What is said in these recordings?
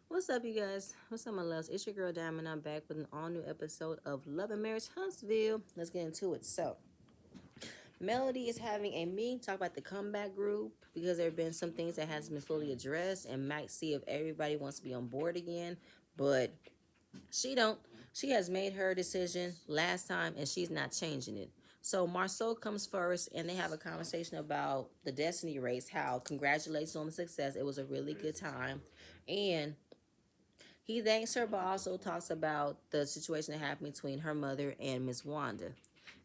What's up, you guys? What's up, my loves? It's your girl Diamond. I'm back with an all new episode of Love and Marriage Huntsville. Let's get into it. So, Melody is having a meeting talk about the comeback group because there have been some things that hasn't been fully addressed, and might see if everybody wants to be on board again. But she don't. She has made her decision last time, and she's not changing it. So Marceau comes first, and they have a conversation about the Destiny race. How congratulations on the success. It was a really good time, and he thanks her, but also talks about the situation that happened between her mother and Miss Wanda.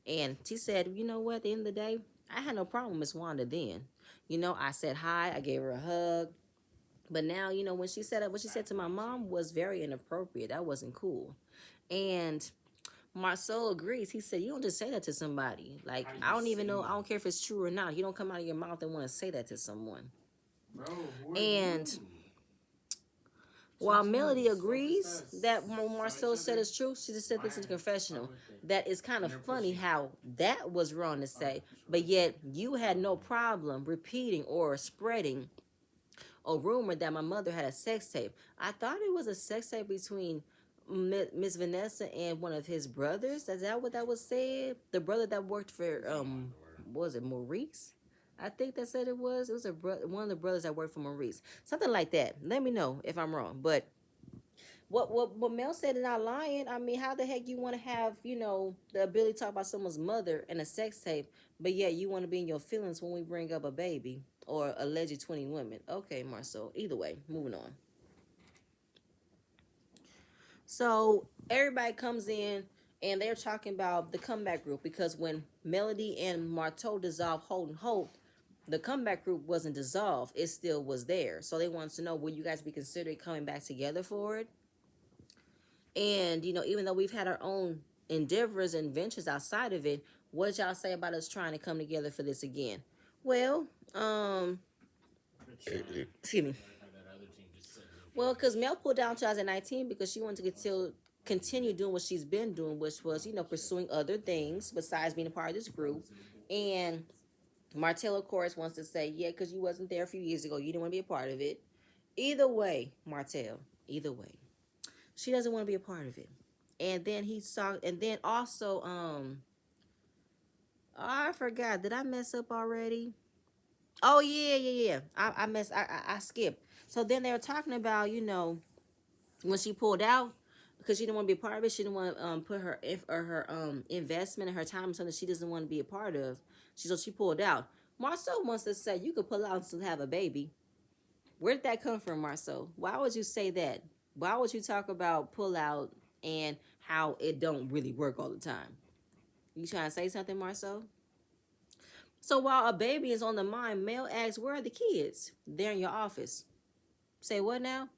And she said, you know what, at the end of the day, I had no problem with Miss Wanda then. I said hi, I gave her a hug. But now, when she said what she said to my mom was very inappropriate. That wasn't cool. And Marcel agrees. He said, you don't just say that to somebody. Like, I don't even know, I don't care if it's true or not. You don't come out of your mouth and want to say that to someone. Bro, and while Melody agrees that Marcel said is true, she just said this in the confessional. That is kind of funny how that was wrong to say, but yet you had no problem repeating or spreading a rumor that my mother had a sex tape. I thought it was a sex tape between Miss Vanessa and one of his brothers. Is that what that was said? The brother that worked for was it Maurice? I think that said it was. It was one of the brothers that worked for Maurice. Something like that. Let me know if I'm wrong. But what Mel said is not lying. I mean, how the heck you want to have, the ability to talk about someone's mother and a sex tape, but yet you want to be in your feelings when we bring up a baby or alleged 20 women. Okay, Marcel. Either way, moving on. So everybody comes in and they're talking about the comeback group because when Melody and Marteau dissolved Holden Holt, the comeback group wasn't dissolved. It still was there. So they wanted to know, will you guys be considering coming back together for it? And, even though we've had our own endeavors and ventures outside of it, what did y'all say about us trying to come together for this again? Well, excuse me. Well, because Mel pulled down 2019 because she wanted to continue doing what she's been doing, which was, pursuing other things besides being a part of this group. And Martell, of course, wants to say, yeah, because you wasn't there a few years ago. You didn't want to be a part of it. Either way, Martell, either way, she doesn't want to be a part of it. And then he saw, and then also, oh, I forgot. Did I mess up already? Oh yeah. I skipped. So then they were talking about, when she pulled out because she didn't want to be a part of it. She didn't want to put her investment and her time in something she doesn't want to be a part of. So she pulled out. Marceau wants to say you could pull out and still have a baby. Where did that come from, Marceau? Why would you say that? Why would you talk about pull out and how it don't really work all the time? You trying to say something, Marceau? So while a baby is on the mind, Mel asks, where are the kids? They're in your office. Say what now?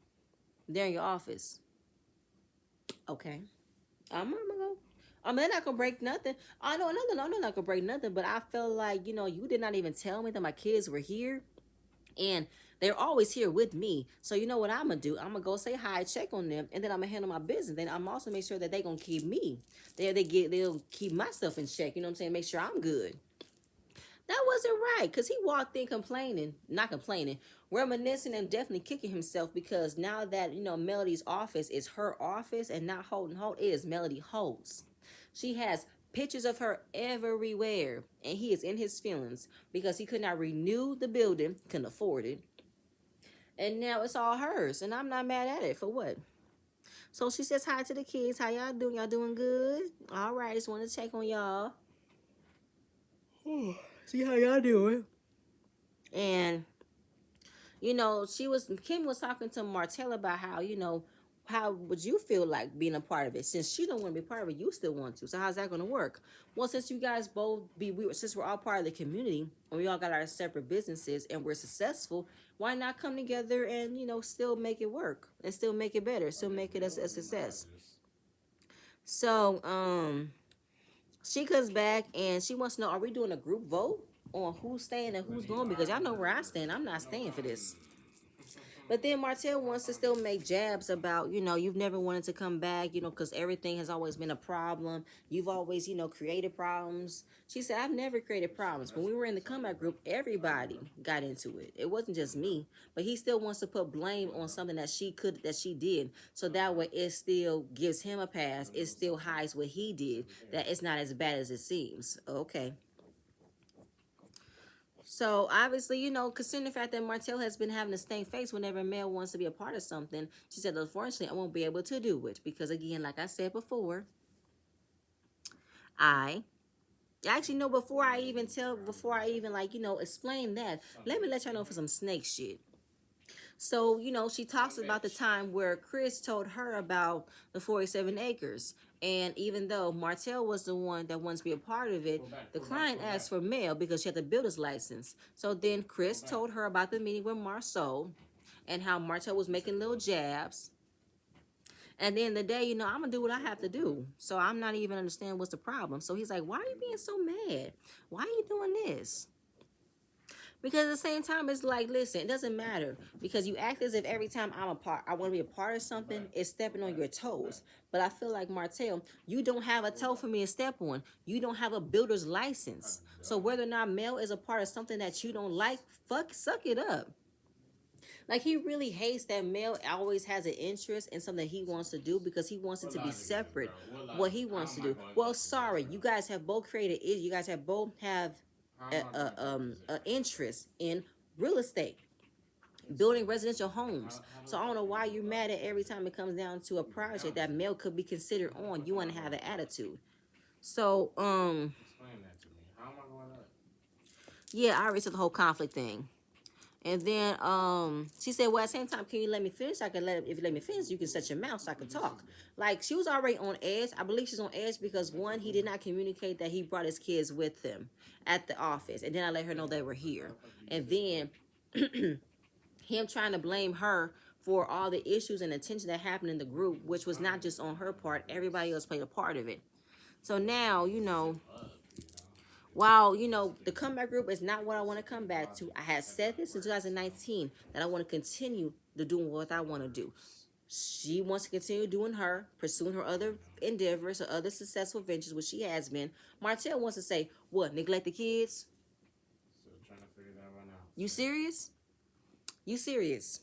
They're in your office. Okay. I'm gonna go. I mean, they're not gonna break nothing. I know another. No, they're not gonna break nothing. But I feel like you did not even tell me that my kids were here, and they're always here with me. So you know what I'm gonna do? I'm gonna go say hi, check on them, and then I'm gonna handle my business. Then I'm also make sure that they gonna keep me. They'll keep myself in check. You know what I'm saying? Make sure I'm good. That wasn't right because he walked in complaining, not complaining, reminiscing and definitely kicking himself because now that Melody's office is her office and not Holden Holt, it is Melody Holt's. She has pictures of her everywhere and he is in his feelings because he could not renew the building, couldn't afford it, and now it's all hers and I'm not mad at it. For what? So she says hi to the kids. How y'all doing? Y'all doing good? All right, just want to check on y'all. See how y'all doing. And Kim was talking to Martell about how would you feel like being a part of it? Since she don't want to be part of it, you still want to. So how's that gonna work? Well, since you guys both since we're all part of the community and we all got our separate businesses and we're successful, why not come together and still make it work and still make it better, still make it a success. So she comes back and she wants to know, are we doing a group vote on who's staying and who's going? Because y'all know where I stand. I'm not staying for this. But then Martell wants to still make jabs about, you've never wanted to come back, because everything has always been a problem. You've always, created problems. She said, I've never created problems. When we were in the comeback group, everybody got into it. It wasn't just me. But he still wants to put blame on something that she did. So that way it still gives him a pass. It still hides what he did. That it's not as bad as it seems. Okay. So obviously, considering the fact that Martell has been having the same face whenever Mel wants to be a part of something, she said, unfortunately, I won't be able to do it because, again, like I said before, I actually know before I even explain that, let me let y'all know for some snake shit. So, she talks about the time where Chris told her about the 47 acres. And even though Martell was the one that wants to be a part of it, the client asked for Mel because she had the builder's license. So then Chris told her about the meeting with Marceau and how Martell was making little jabs. And then the day, I'm going to do what I have to do. So I'm not even understanding what's the problem. So he's like, why are you being so mad? Why are you doing this? Because at the same time, it's like, listen, it doesn't matter. Because you act as if every time I want to be a part of something, it's stepping on your toes. But I feel like, Martell, you don't have a toe for me to step on. You don't have a builder's license. So whether or not Mel is a part of something that you don't like, suck it up. Like, he really hates that Mel always has an interest in something he wants to do because he wants it to be separate. What he wants to do. Well, sorry, you guys have both created it. You guys have both have a interest in real estate, building residential homes. So I don't know why you're mad at every time it comes down to a project that Mel could be considered on. You want to have an attitude. So yeah, I already said the whole conflict thing. And then she said, well, at the same time, can you let me finish? If you let me finish, you can shut your mouth so I can talk. Like, she was already on edge. I believe she's on edge because, one, he did not communicate that he brought his kids with him at the office. And then I let her know they were here. And then him trying to blame her for all the issues and attention that happened in the group, which was not just on her part. Everybody else played a part of it. So now, while, the comeback group is not what I want to come back to, I had said this in 2019 that I want to continue to do what I want to do. She wants to continue doing her, pursuing her other endeavors or other successful ventures, which she has been. Martell wants to say, what, neglect the kids? You serious? You serious?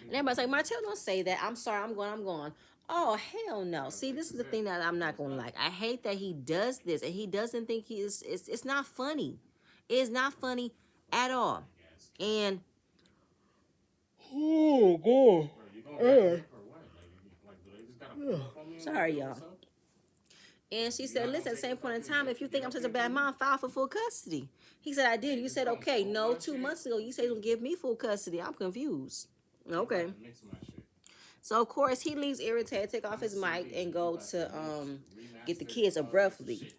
And everybody's like, Martell, don't say that. I'm sorry, I'm going. Oh, hell no. See, this is the thing that I'm not going to like. I hate that he does this, and he doesn't think it's not funny. It's not funny at all. And, oh, God. Sorry, y'all. And she said, listen, at the same point in time, if you think I'm such a bad mom, file for full custody. He said, I did. You said, okay. No, 2 months ago, you said you're going to give me full custody. I'm confused. Okay. So, of course, he leaves irritated, take off his mic, and go to get the kids abruptly.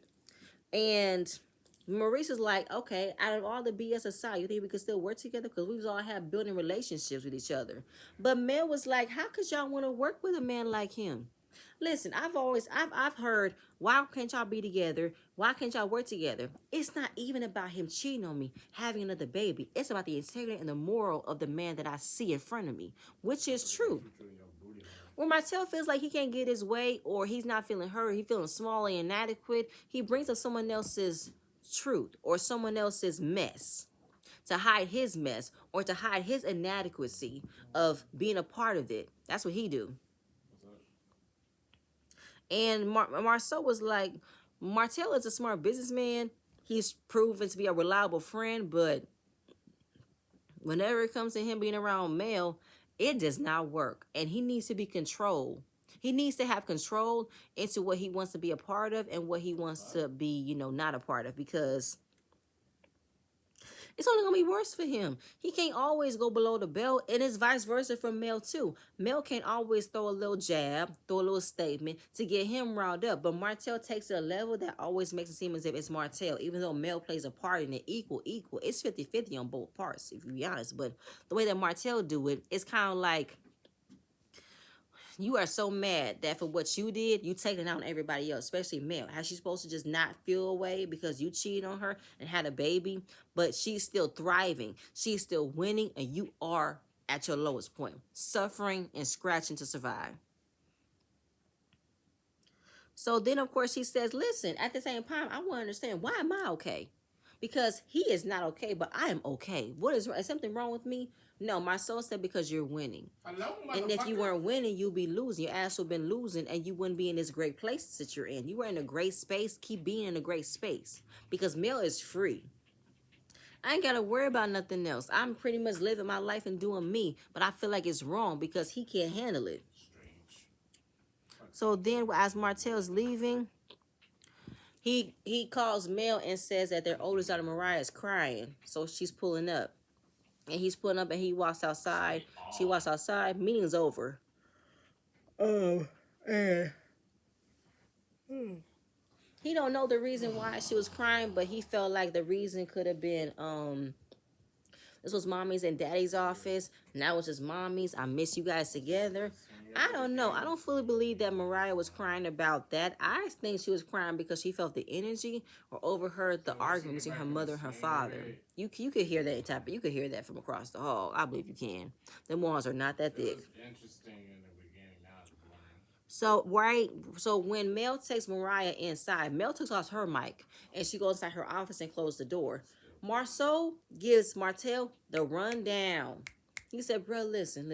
And Maurice is like, okay, out of all the BS aside, you think we could still work together? Because we all have building relationships with each other. But Mel was like, how could y'all want to work with a man like him? Listen, I've heard, why can't y'all be together? Why can't y'all work together? It's not even about him cheating on me, having another baby. It's about the integrity and the moral of the man that I see in front of me, which is true. When Martell feels like he can't get his way, or he's not feeling heard, he's feeling small and inadequate, he brings up someone else's truth or someone else's mess to hide his mess or to hide his inadequacy of being a part of it. That's what he do. And Marceau was like, Martell is a smart businessman. He's proven to be a reliable friend, but whenever it comes to him being around Mel, it does not work. And he needs to be controlled. He needs to have control into what he wants to be a part of and what he wants to be, not a part of, because it's only going to be worse for him. He can't always go below the belt, and it's vice versa for Mel, too. Mel can't always throw a little jab, throw a little statement to get him riled up, but Martell takes it a level that always makes it seem as if it's Martell, even though Mel plays a part in it equal. It's 50-50 on both parts, if you be honest, but the way that Martell do it, it's kind of like, you are so mad that for what you did, you taking out on everybody else, especially Mel. How she's supposed to just not feel away because you cheated on her and had a baby, but she's still thriving. She's still winning, and you are at your lowest point, suffering and scratching to survive. So then, of course, she says, listen, at the same time, I want to understand, why am I okay? Because he is not okay, but I am okay. What is wrong? Is something wrong with me? No, my soul said, because you're winning. Hello, and if you weren't winning, you'd be losing. Your ass would have been losing, and you wouldn't be in this great place that you're in. You were in a great space. Keep being in a great space, because Mel is free. I ain't got to worry about nothing else. I'm pretty much living my life and doing me, but I feel like it's wrong because he can't handle it. Strange. So then, as Martell's leaving, he calls Mel and says that their oldest daughter Mariah is crying. So she's pulling up. And he's pulling up and he walks outside. She walks outside. Meeting's over. And he don't know the reason why she was crying, but he felt like the reason could have been this was mommy's and daddy's office. Now it's just mommy's. I miss you guys together. I don't know. I don't fully believe that Mariah was crying about that. I think she was crying because she felt the energy or overheard the argument between her mother and her father. You could hear that type. You could hear that from across the hall. I believe you can. The walls are not that thick. Interesting in the beginning. Now it's boring. So when Mel takes Mariah inside, Mel takes off her mic and she goes inside her office and closes the door. Marceau gives Martell the rundown. He said, bro, listen.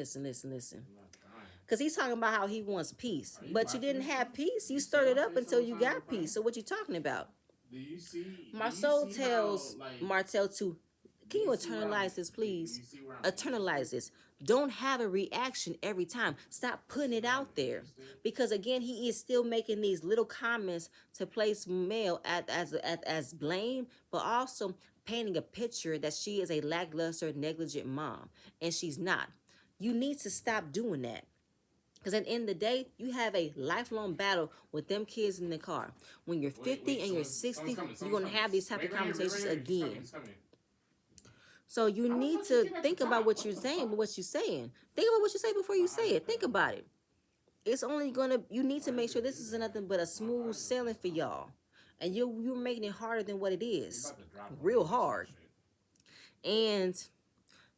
Because he's talking about how he wants peace. But you didn't have peace. You stirred it up until you got peace. So what you talking about? Marceau tells Martell to, can you internalize this, please? Internalize this. Don't have a reaction every time. Stop putting it out there. Because again, he is still making these little comments to place Mel as blame, but also painting a picture that she is a lackluster, negligent mom. And she's not. You need to stop doing that. Because at the end of the day, you have a lifelong battle with them kids in the car. When you're 50 and you're 60, you're going to have these type of conversations again. So you need to think about what you're saying, but what you're saying. Think about what you say before you say it. Think about it. It's only you need to make sure this is nothing but a smooth sailing for y'all. And you're making it harder than what it is. Real hard. And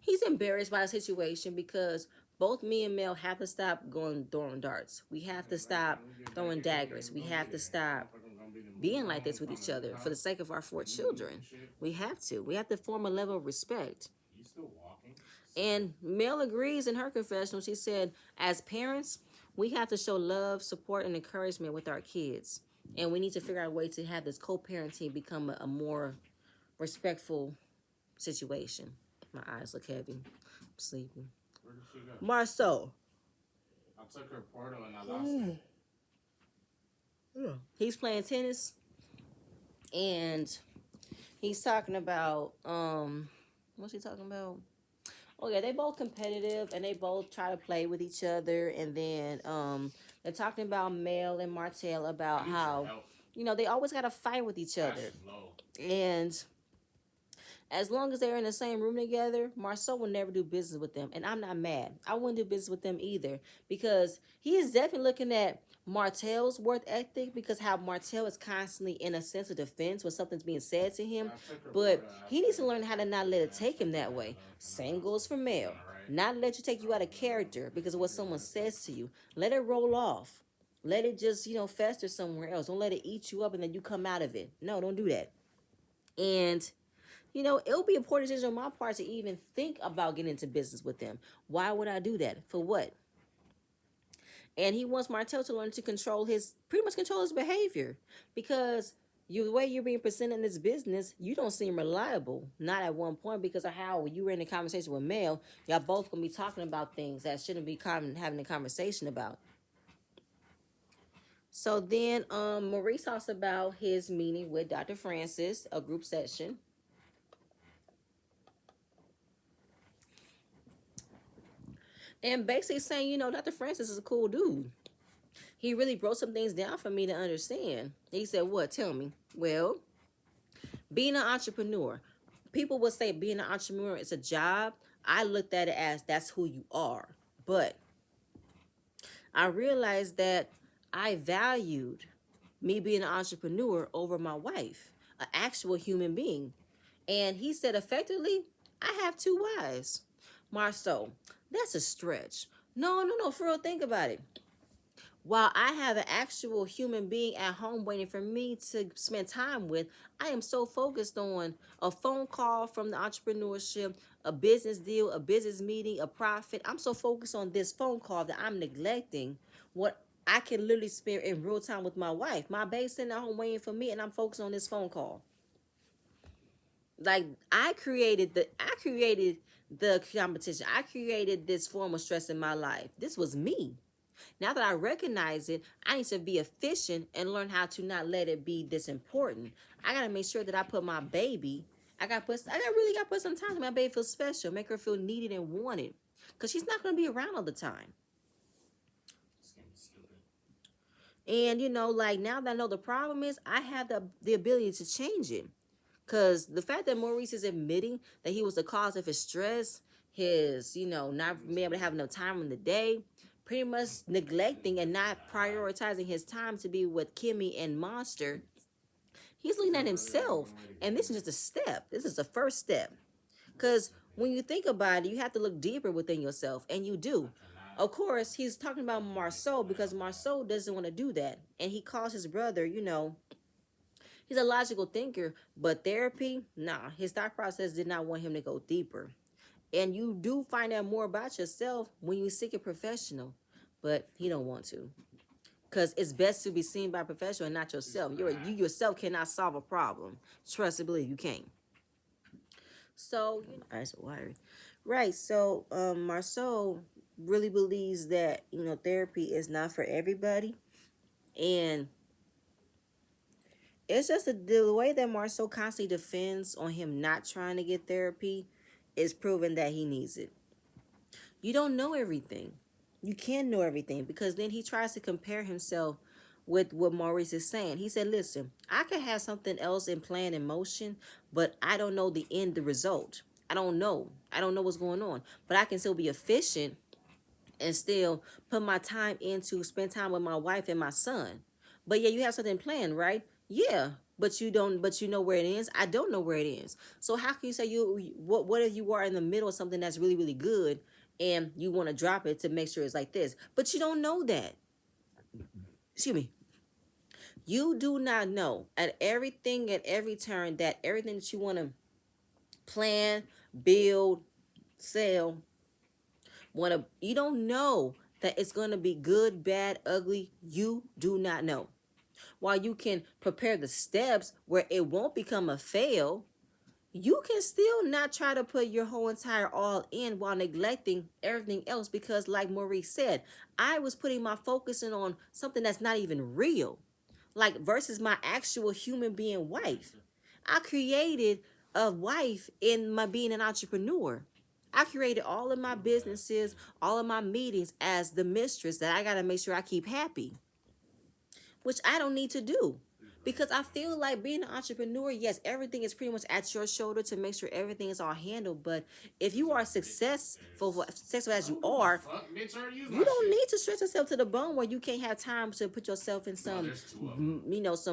he's embarrassed by the situation because both me and Mel have to stop throwing darts. We have to stop throwing daggers. We have to stop being like this with each other for the sake of our 4 children. We have to. We have to form a level of respect. And Mel agrees in her confessional. She said, as parents, we have to show love, support, and encouragement with our kids. And we need to figure out a way to have this co-parenting become a more respectful situation. My eyes look heavy. I'm sleeping. Where did she go? Marceau. I took her portal and I lost it. He's playing tennis. And he's talking about, what's he talking about? Oh yeah, they both competitive and they both try to play with each other. And then they're talking about Mel and Martell about how, they always got to fight with each other. And as long as they're in the same room together, Marceau will never do business with them. And I'm not mad. I wouldn't do business with them either. Because he is definitely looking at Martell's work ethic, because how Martell is constantly in a sense of defense when something's being said to him. But he needs to learn how to not let it take him that way. Same goes for Mel. Not let you take you out of character because of what someone says to you. Let it roll off. Let it just, fester somewhere else. Don't let it eat you up and then you come out of it. No, don't do that. And it'll be a poor decision on my part to even think about getting into business with them. Why would I do that? For what? And he wants Martell to learn to pretty much control his behavior. Because the way you're being presented in this business, you don't seem reliable. Not at one point, because of how you were in a conversation with Mel, y'all both going to be talking about things that shouldn't be having a conversation about. So then Maurice talks about his meeting with Dr. Francis, a group session. And basically saying, Dr. Francis is a cool dude. He really broke some things down for me to understand. He said, what? Tell me. Well, being an entrepreneur. People would say being an entrepreneur is a job. I looked at it as that's who you are. But I realized that I valued me being an entrepreneur over my wife, an actual human being. And he said, effectively, I have 2 wives. Marceau, that's a stretch. No, no, no, for real, think about it. While I have an actual human being at home waiting for me to spend time with, I am so focused on a phone call from the entrepreneurship, a business deal, a business meeting, a profit. I'm so focused on this phone call that I'm neglecting what I can literally spend in real time with my wife. My baby's sitting at home waiting for me, and I'm focused on this phone call. Like I created the competition. I created this form of stress in my life. This was me. Now that I recognize it, I need to be efficient and learn how to not let it be this important. I gotta make sure that I put my baby. I got to put some time to my baby feel special, make her feel needed and wanted, cause she's not gonna be around all the time. It's gonna be stupid. And like now that I know the problem is, I have the ability to change it. Cause the fact that Maurice is admitting that he was the cause of his stress, his not being able to have enough time in the day, pretty much neglecting and not prioritizing his time to be with Kimmy and Monster, he's looking at himself. And this is just a step. This is the first step. Cause when you think about it, you have to look deeper within yourself, and you do. Of course, he's talking about Marceau because Marceau doesn't want to do that, and he calls his brother, he's a logical thinker, but therapy, nah, his thought process did not want him to go deeper. And you do find out more about yourself when you seek a professional, but he don't want to. Because it's best to be seen by a professional and not yourself. You yourself cannot solve a problem. Trust and believe you can't. So, that's wiry. Right. So, Marceau really believes that, therapy is not for everybody. And it's just the way that Marceau constantly defends on him not trying to get therapy is proving that he needs it. You don't know everything. You can't know everything because then he tries to compare himself with what Maurice is saying. He said, listen, I could have something else in plan in motion, but I don't know the result. I don't know. I don't know what's going on. But I can still be efficient and still put my time into spend time with my wife and my son. But yeah, you have something planned, right? Yeah, but you don't. But you know where it ends. I don't know where it ends. So how can you say what if you are in the middle of something that's really really good and you want to drop it to make sure it's like this, but you don't know that. Excuse me. You do not know at everything at every turn that everything that you want to plan, build, sell, you don't know that it's going to be good, bad, ugly. You do not know. While you can prepare the steps where it won't become a fail, you can still not try to put your whole entire all in while neglecting everything else, because like Maurice said, I was putting my focus in on something that's not even real, like versus my actual human being wife. I created a wife in my being an entrepreneur. I created all of my businesses, all of my meetings as the mistress that I got to make sure I keep happy, which I don't need to do. Because I feel like being an entrepreneur, yes, everything is pretty much at your shoulder to make sure everything is all handled. But if you are successful as you are, you don't need to stretch yourself to the bone where you can't have time to put yourself in some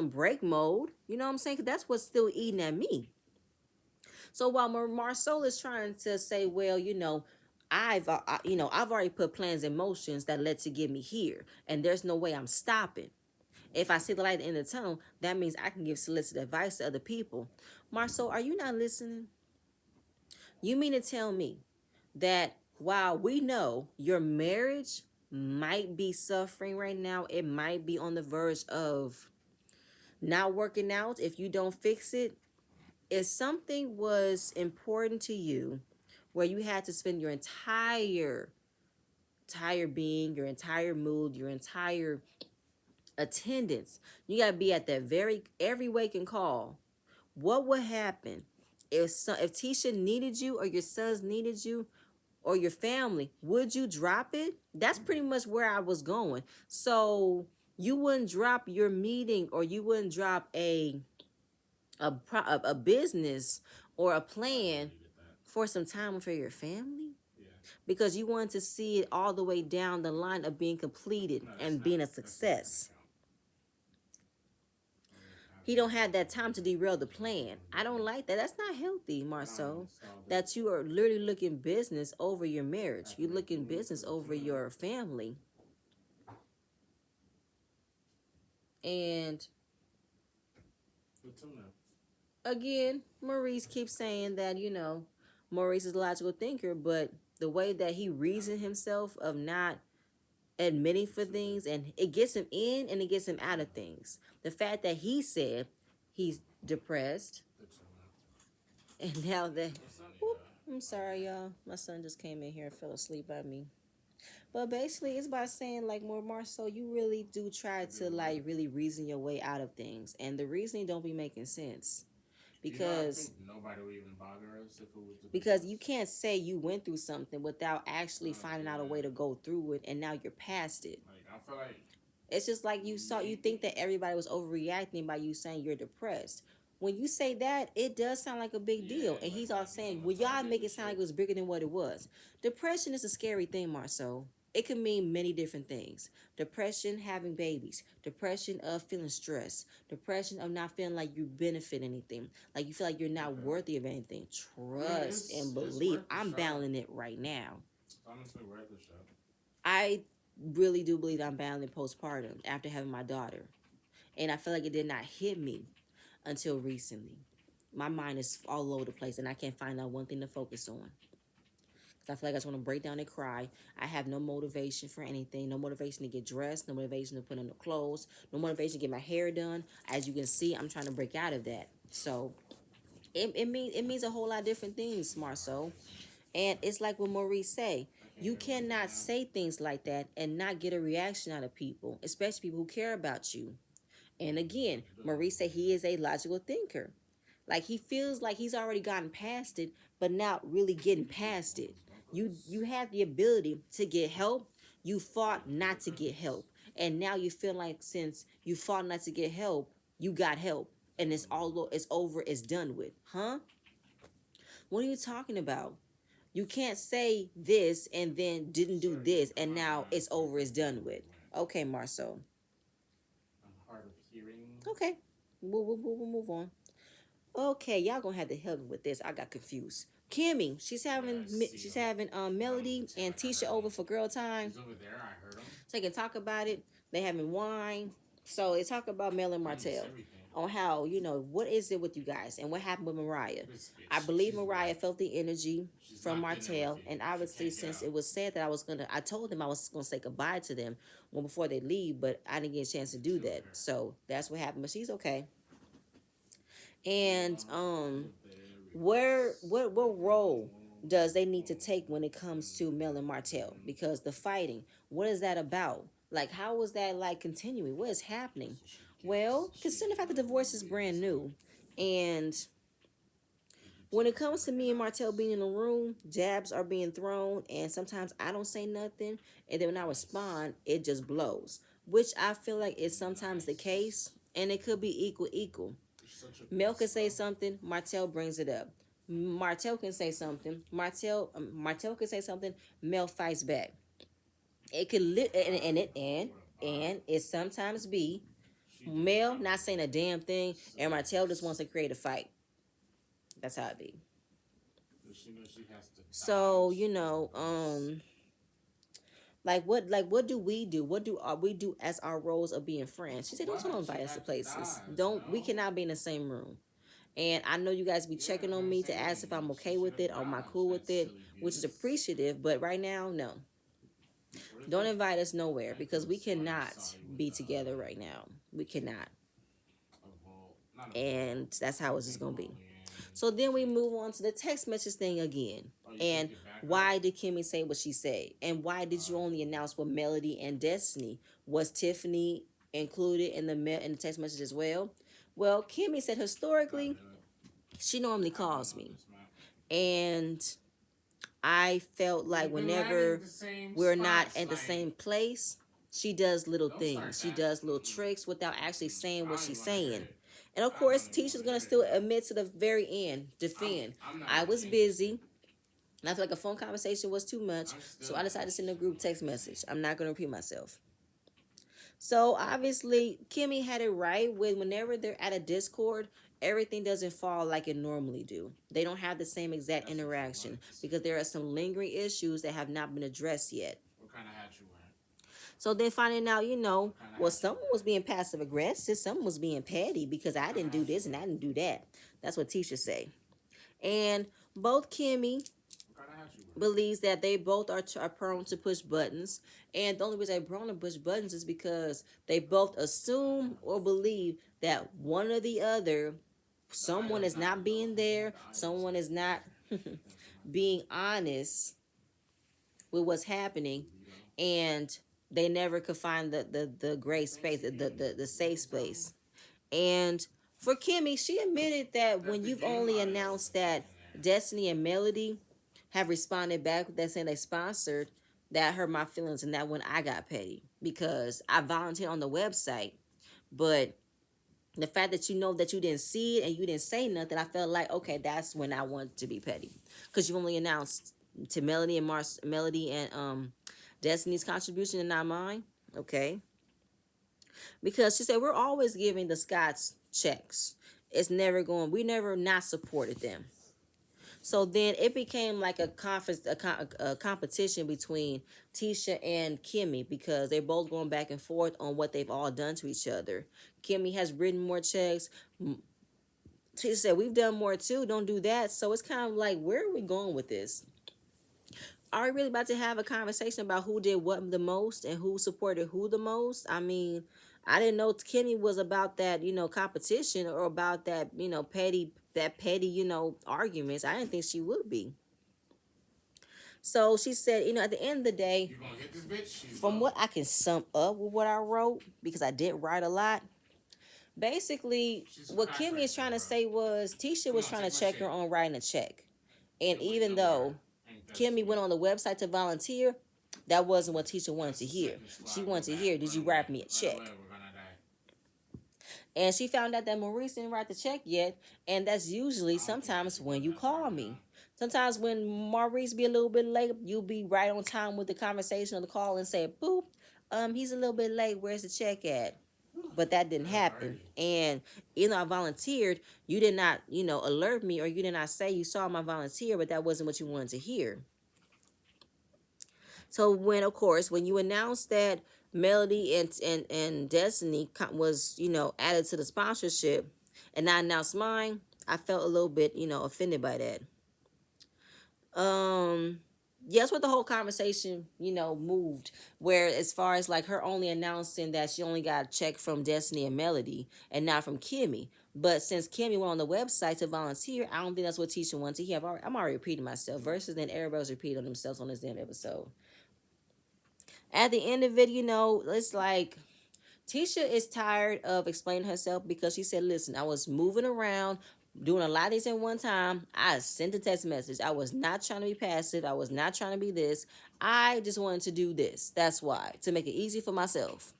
break mode. You know what I'm saying? 'Cause that's what's still eating at me. So while Marcel is trying to say, well, I've already put plans in motions that led to get me here, and there's no way I'm stopping. If I see the light at the end of the tunnel, that means I can give solicited advice to other people. Marcel, are you not listening? You mean to tell me that while we know your marriage might be suffering right now, it might be on the verge of not working out if you don't fix it, if something was important to you where you had to spend your entire being, your entire mood, your entire attendance, you got to be at that every waking call, what would happen if Tisha needed you or your sons needed you or your family? Would you drop it? That's pretty much where I was going. So you wouldn't drop your meeting, or you wouldn't drop a business or a plan for some time for your family, because you want to see it all the way down the line of being completed and being a success. He don't have that time to derail the plan. I don't like that. That's not healthy, Marceau. That you are literally looking business over your marriage. You looking business over your family. And again, Maurice keeps saying that, Maurice is a logical thinker, but the way that he reasoned himself of not admitting for things, and it gets him in and it gets him out of things. The fact that he said he's depressed, and now that, whoop, I'm sorry, y'all. My son just came in here and fell asleep by me. But basically, it's by saying, like, more Marceau, you really do try to, like, really reason your way out of things. And the reasoning don't be making sense. Because nobody would even bother us if it was because you can't say you went through something without actually finding out a way to go through it, and now you're past it. Like, I feel like it's just like you think that everybody was overreacting by you saying you're depressed. When you say that, it does sound like a big deal. And he's all saying, well, y'all make it sound like it was bigger than what it was. Depression is a scary thing, Marceau. It can mean many different things. Depression, having babies. Depression of feeling stressed. Depression of not feeling like you benefit anything. Like you feel like you're not worthy of anything. Trust and believe. I'm battling it right now. Honestly, worth the shot. I really do believe I'm battling postpartum after having my daughter. And I feel like it did not hit me until recently. My mind is all over the place and I can't find out one thing to focus on. I feel like I just want to break down and cry. I have no motivation for anything. No motivation to get dressed. No motivation to put on the clothes. No motivation to get my hair done. As you can see, I'm trying to break out of that. So it means a whole lot of different things, Marceau. And it's like what Maurice say. You cannot say things like that and not get a reaction out of people, especially people who care about you. And again, Maurice said he is a logical thinker. Like he feels like he's already gotten past it, but not really getting past it. You have the ability to get help. You fought not to get help. And now you feel like since you fought not to get help, you got help. And it's over, it's done with. Huh? What are you talking about? You can't say this and then didn't do this and now it's over, it's done with. Okay, Marceau. I'm hard of hearing. Okay. We'll move on. Okay, y'all gonna have to help me with this. I got confused. Kimmy, she's having Melody and Tisha over for girl time. He's over there. I heard him. So they can talk about it. They having wine. So they talk about Mel and Martell on how, what is it with you guys and what happened with Mariah. I believe Mariah felt the energy from Martell, and obviously since it was said that I told them I was gonna say goodbye to them before they leave, but I didn't get a chance to do that. So that's what happened. But she's okay. And what role does they need to take when it comes to Mel and Martell? Because the fighting, what is that about? Like, how is that like continuing? What is happening? Well, considering the fact that divorce is brand new, and when it comes to me and Martell being in a room, jabs are being thrown, and sometimes I don't say nothing, and then when I respond, it just blows. Which I feel like is sometimes the case, and it could be equal. Mel can say something, Martell brings it up. Martell can say something, Martell can say something, Mel fights back. It could and it sometimes be Mel not saying a damn thing, and Martell just wants to create a fight. That's how it be. So like what do we do? What do we do as our roles of being friends? She said, "Don't invite us to places. Don't we cannot be in the same room." And I know you guys be checking on me to ask if I'm okay with it or am I cool with it, which is appreciative. But right now, no. Don't invite us nowhere because we cannot be together right now. We cannot. And that's how it's just going to be. So then we move on to the text message thing again. And why did Kimmy say what she said? And why did you only announce what Melody and Destiny? Was Tiffany included in the text message as well? Well, Kimmy said historically, she normally calls me. And I felt like whenever we're not at the same place, she does little things. She does little tricks without actually saying what she's saying. And of course, Tisha's going to still admit to the very end, defend. I was busy. And I feel like a phone conversation was too much. So I decided to send a group text message. I'm not going to repeat myself. So obviously, Kimmy had it right with whenever they're at a Discord, everything doesn't fall like it normally do. They don't have the same exact That's what you interaction wanted to see. because there are some lingering issues that have not been addressed yet. What kind of hat you wearing? So then finding out, What kind of well, hat you someone was wearing? being passive aggressive, someone was being petty because What I kind of didn't do hat you this and I wearing? didn't do that. That's what Tisha say. And both Kimmy What kind of hat you wearing? believes that they both are prone to push buttons. And the only reason they're prone to push buttons is because they both assume or believe that one or the other, The someone item is not not being there, the item someone is not Thanks so much. being honest with what's happening, Vito. and they never could find the gray Thanks space, again. the You safe know something? space. And for Kimmy, she admitted that That's when the you've game only audio announced thing that in there. Destiny and Melody have responded back with that saying they sponsored, that hurt my feelings, and that when I got petty because I volunteered on the website, but the fact that you know that you didn't see it and you didn't say nothing, I felt like okay, that's when I want to be petty because you only announced to Melody and Destiny's contribution and not mine. Okay, because she said we're always giving the Scots checks. It's never going. We never not supported them. So then it became like a conference, a competition between Tisha and Kimmy because they're both going back and forth on what they've all done to each other. Kimmy has written more checks. Tisha said we've done more too. Don't do that. So it's kind of like where are we going with this? Are we really about to have a conversation about who did what the most and who supported who the most? I mean, I didn't know Kenny was about that, competition or about that, petty, arguments. I didn't think she would be. So she said, at the end of the day, You gonna hit this bitch? She's from low. what I can sum up with what I wrote, because I did write a lot, basically She's a what crack Kimmy is racer, trying to bro. say was Tisha You was gonna trying take to my check her shit? on writing a check. And Ain't wait even nowhere. though Ain't that Kimmy sweet? went on the website to volunteer, that wasn't what Tisha wanted That's to the hear. second She squad. Go wanted to back. hear, did Run you away. write me a Run away. check? We're gonna die. And she found out that Maurice didn't write the check yet. And that's usually I don't think that sometimes she when was you that far call me. down. Sometimes when Maurice be a little bit late, you'll be right on time with the conversation or the call and say, boop, he's a little bit late. Where's the check at? But that didn't That's happen. crazy. And I volunteered. You did not, alert me, or you did not say you saw my volunteer, but that wasn't what you wanted to hear. So when, of course, when you announced that Melody and Destiny was, added to the sponsorship, and I announced mine, I felt a little bit, offended by that. Um, yeah, that's what the whole conversation, moved. Where as far as like her only announcing that she only got a check from Destiny and Melody and not from Kimmy. But since Kimmy went on the website to volunteer, I don't think that's what Tisha wanted to hear. I'm already repeating myself. Versus then everybody's repeating themselves on this damn episode. At the end of it, it's like Tisha is tired of explaining herself because she said, listen, I was moving around, doing a lot of things at one time. I sent a text message. I was not trying to be passive. I was not trying to be this. I just wanted to do this. That's why, to make it easy for myself.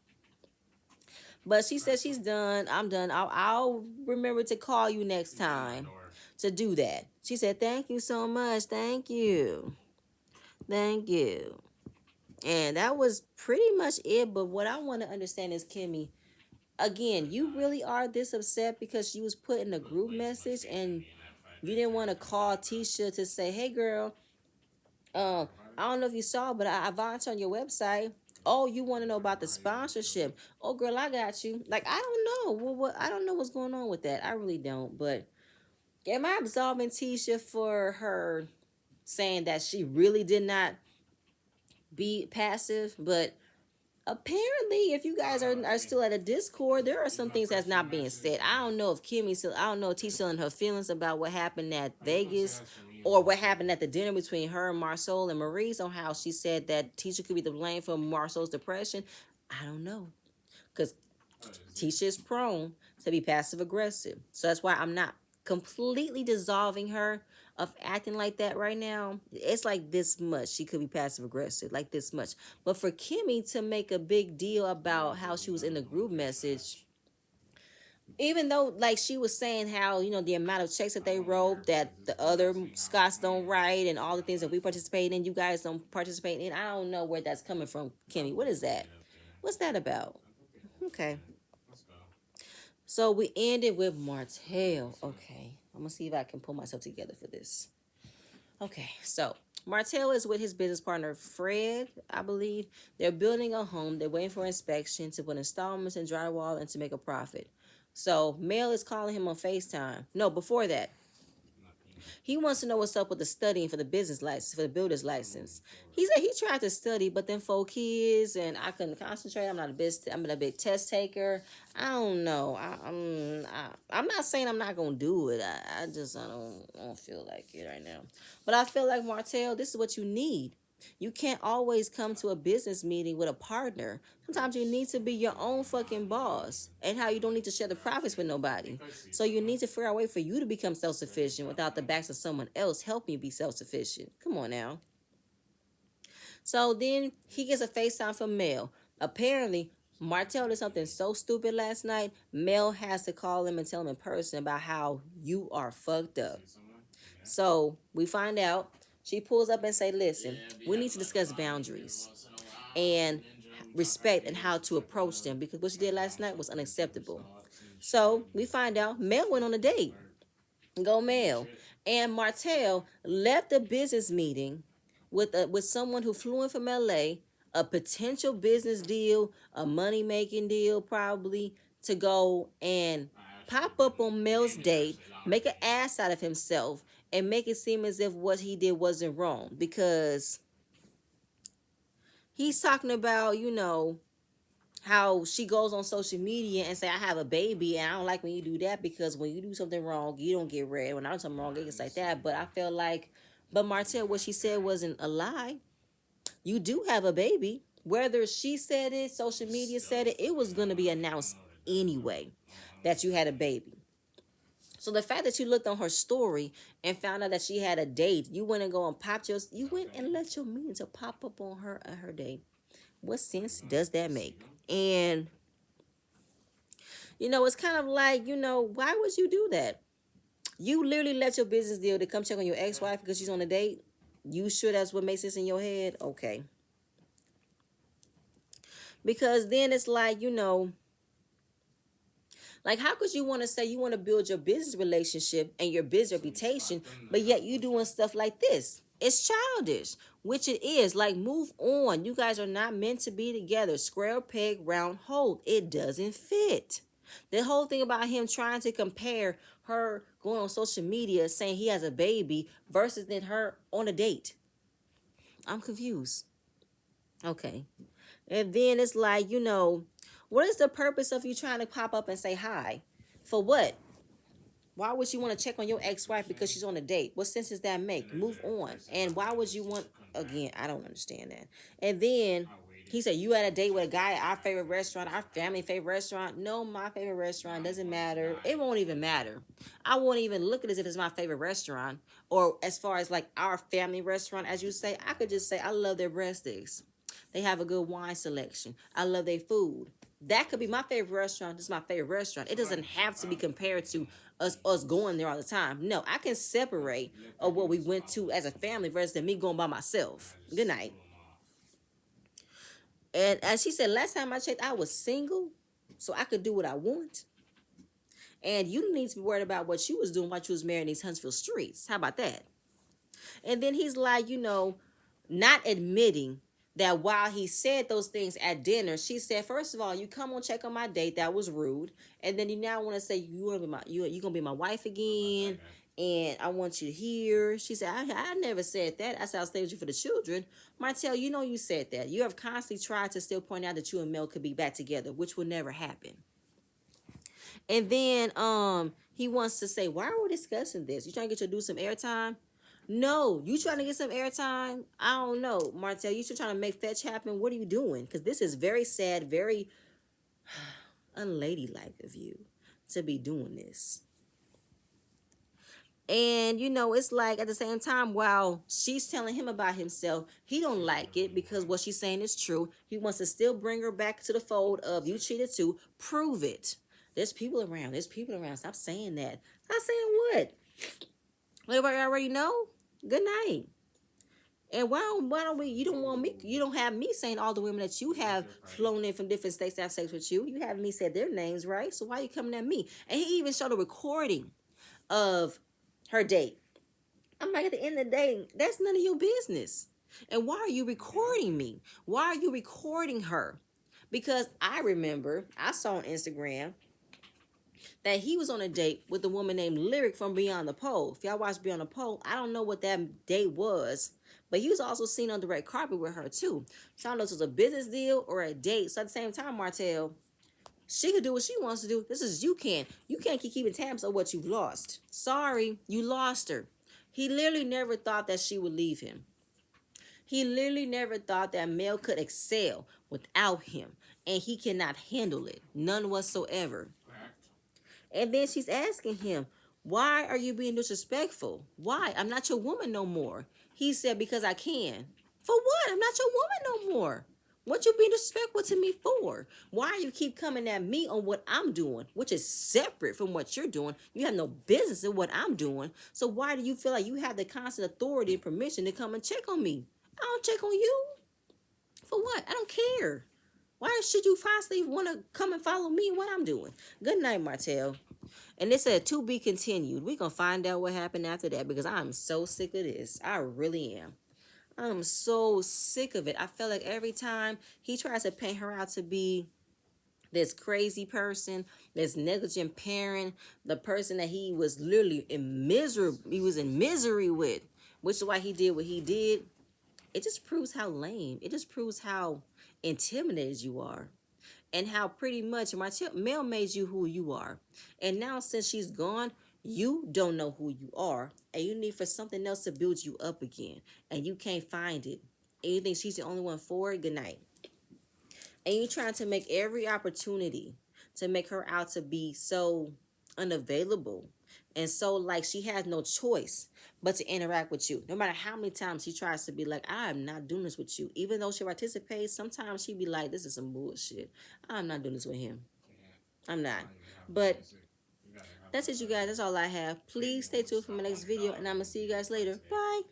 But she said she's done. I'm done. I'll remember to call you next She's at my time door. to do that. She said, thank you so much. Thank you. Thank you. And that was pretty much it. But what I want to understand is, Kimmy, again, Good you time. really are this upset because you was put in a You look group way too much message faith in and me in that fight you right didn't there. want to That's what I'm call talking about. Tisha to say, hey girl, Talk about it. I don't know if you saw, but I volunteered on your website. Oh, you want to know Talk about the about how you want to do it. sponsorship? Oh, girl, I got you. Like, I don't know. What I don't know what's going on with that. I really don't. But am I absolving Tisha for her saying that she really did not be passive? But apparently, if you I guys don't know. are Hey, still at a Discord, there are he's some my things that's personal not being message said. and I don't know if Kimmy still, I don't know if T's still in her feelings about what happened at I just want to say Vegas that's for me or more what so. happened at the dinner between her and Marsol and Maurice on how she said that Tisha could be the blame for Marsol's depression. I don't know. Because What is it? Tisha is prone to be passive aggressive. So that's why I'm not completely dissolving her of acting like that right now. It's like this much. She could be passive aggressive, like this much. But for Kimmy to make a big deal about how she was in the I'm gonna group face message, match. even though like she was saying how the amount of checks that I they don't want to hear wrote it because that this the is the other last thing Scots I want to don't hear about write the and rest of all the my things that we life. participate in, you guys don't participate in. I don't know where that's coming from, I'll Kimmy. What put is some that? shit up there. What's that about? That's okay. Okay. Let's go. So we ended with Martell. Okay. I'm gonna see if I can pull myself together for this. Okay, so Martell is with his business partner Fred, I believe. They're building a home. They're waiting for inspection to put installments and drywall and to make a profit. So Mel is calling him on FaceTime. No, before that, he wants to know what's up with the studying for the business license, for the builder's license. He said he tried to study, but then 4 kids and I couldn't concentrate. I'm not a big test taker. I don't know. I'm not saying I'm not gonna do it. I don't feel like it right now. But I feel like Martell, this is what you need. You can't always come to a business meeting with a partner. Sometimes you need to be your own fucking boss, and how you don't need to share the profits with nobody. So you need to figure out a way for you to become self-sufficient without the backs of someone else helping you be self-sufficient. Come on now. So then he gets a FaceTime from Mel. Apparently, Martell did something so stupid last night. Mel has to call him and tell him in person about how you are fucked up. So we find out. She pulls up and say, listen, we need to discuss boundaries and respect and how to approach them, because what she did last night was unacceptable. So we find out Mel went on a date. Go Mel. And Martell left the business meeting with someone who flew in from LA, a potential business deal, a money making deal probably, to go and pop up on Mel's date, make an ass out of himself, and make it seem as if what he did wasn't wrong, because he's talking about, how she goes on social media and say, I have a baby, and I don't like when you do that, because when you do something wrong, you don't get read. When I do something wrong, it gets like that. But I feel like, but Martell, what she said wasn't a lie. You do have a baby. Whether she said it, social media said it, it was going to be announced anyway that you had a baby. So the fact that you looked on her story and found out that she had a date, you went and go and you went and let your means to pop up on her at her date. What sense does that make? And it's kind of like, why would you do that? You literally left your business deal to come check on your ex-wife because she's on a date. You sure that's what makes this in your head? Okay. Because then it's like, like, how could you want to say you want to build your business relationship and your business reputation, but yet you doing stuff like this? It's childish, which it is. Like, move on. You guys are not meant to be together. Square peg, round hole. It doesn't fit. The whole thing about him trying to compare her going on social media saying he has a baby versus then her on a date. I'm confused. Okay. And then it's like, what is the purpose of you trying to pop up and say hi? For what? Why would you want to check on your ex-wife because she's on a date? What sense does that make? Move on. And why would you want, again, I don't understand that. And then he said, you had a date with a guy at our favorite restaurant, our family favorite restaurant. No, my favorite restaurant doesn't matter. It won't even matter. I won't even look at it as if it's my favorite restaurant. Or as far as like our family restaurant, as you say, I could just say, I love their breadsticks. They have a good wine selection. I love their food. That could be my favorite restaurant. This is my favorite restaurant. It doesn't have to be compared to us going there all the time. No, I can separate of what we went to as a family versus me going by myself. Good night. And as she said, last time I checked, I was single, so I could do what I want. And you didn't need to be worried about what you was doing while you was married in these Huntsville streets. How about that? And then he's like, not admitting that while he said those things at dinner, she said, first of all, you come on check on my date, that was rude. And then you now want to say you want to be you gonna be my wife again, and I want you here. She said, I never said that. I said I'll stay with you for the children. Martell, you said that. You have constantly tried to still point out that you and Mel could be back together, which will never happen. And then he wants to say, why are we discussing this? You trying to get you to do some airtime? No, you trying to get some airtime? I don't know, Martell. You still trying to make fetch happen? What are you doing? Because this is very sad, very unladylike of you to be doing this. And it's like at the same time, while she's telling him about himself, he don't like it because what she's saying is true. He wants to still bring her back to the fold of you cheated too. Prove it. There's people around. There's people around. Stop saying that. Stop saying what? Everybody already know? Good night. And why don't we? You don't want me. You don't have me saying all the women that you have flown in from different states to have sex with you. You have me say their names, right? So why are you coming at me? And he even showed a recording of her date. I'm like, at the end of the day, that's none of your business. And why are you recording me? Why are you recording her? Because I remember I saw on Instagram that he was on a date with a woman named Lyric from Beyond the Pole. If y'all watch Beyond the Pole, I don't know what that date was, but he was also seen on the red carpet with her too. So I don't know if it was a business deal or a date. So at the same time, Martell, she can do what she wants to do. This is you can't. You can't keep keeping tabs on what you've lost. Sorry, you lost her. He literally never thought that she would leave him. He literally never thought that Mel could excel without him. And he cannot handle it. None whatsoever. And then she's asking him, why are you being disrespectful? Why? I'm not your woman no more. He said, because I can. For what? I'm not your woman no more. What you being disrespectful to me for? Why you keep coming at me on what I'm doing, which is separate from what you're doing? You have no business in what I'm doing. So why do you feel like you have the constant authority and permission to come and check on me? I don't check on you. For what? I don't care. Why should you constantly want to come and follow me and what I'm doing? Good night, Martell. And it said to be continued. We're going to find out what happened after that because I'm so sick of this. I really am. I'm so sick of it. I feel like every time he tries to paint her out to be this crazy person, this negligent parent, the person that he was literally in misery with, which is why he did what he did. It just proves how lame. It just proves how intimidated you are. And how pretty much Mel made you who you are. And now since she's gone, you don't know who you are. And you need for something else to build you up again. And you can't find it. And you think she's the only one for it? Good night. And you're trying to make every opportunity to make her out to be so unavailable and so like she has no choice but to interact with you. No matter how many times she tries to be like, I am not doing this with you. Even though she participates, sometimes she be like, this is some bullshit. I'm not doing this with him. I'm not. But that's it, you guys. That's all I have. Please stay tuned for my next video, and I'm going to see you guys later. Bye.